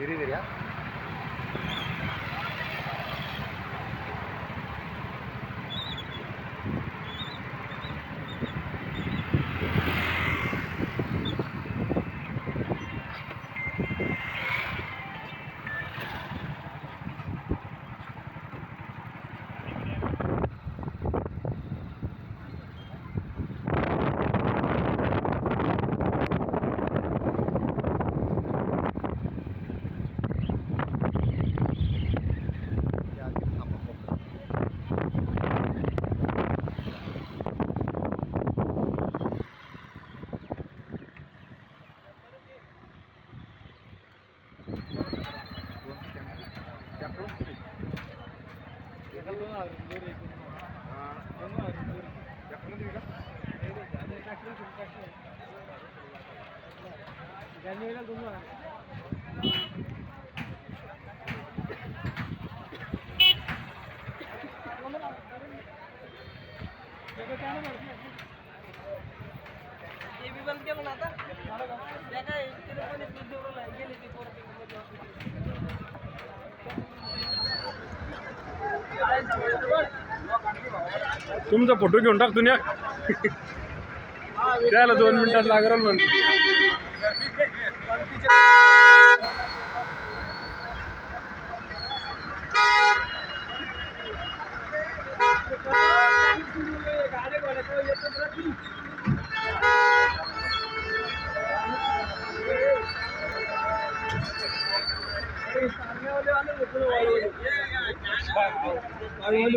धीरे धीरे हा. बंद केलं ना आता त्या काय गेली ती तुमचा फोटो घेऊन टाकतो ना त्याला 2 मिनिटात लागेल म्हणते.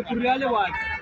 पूर्वी आले वाट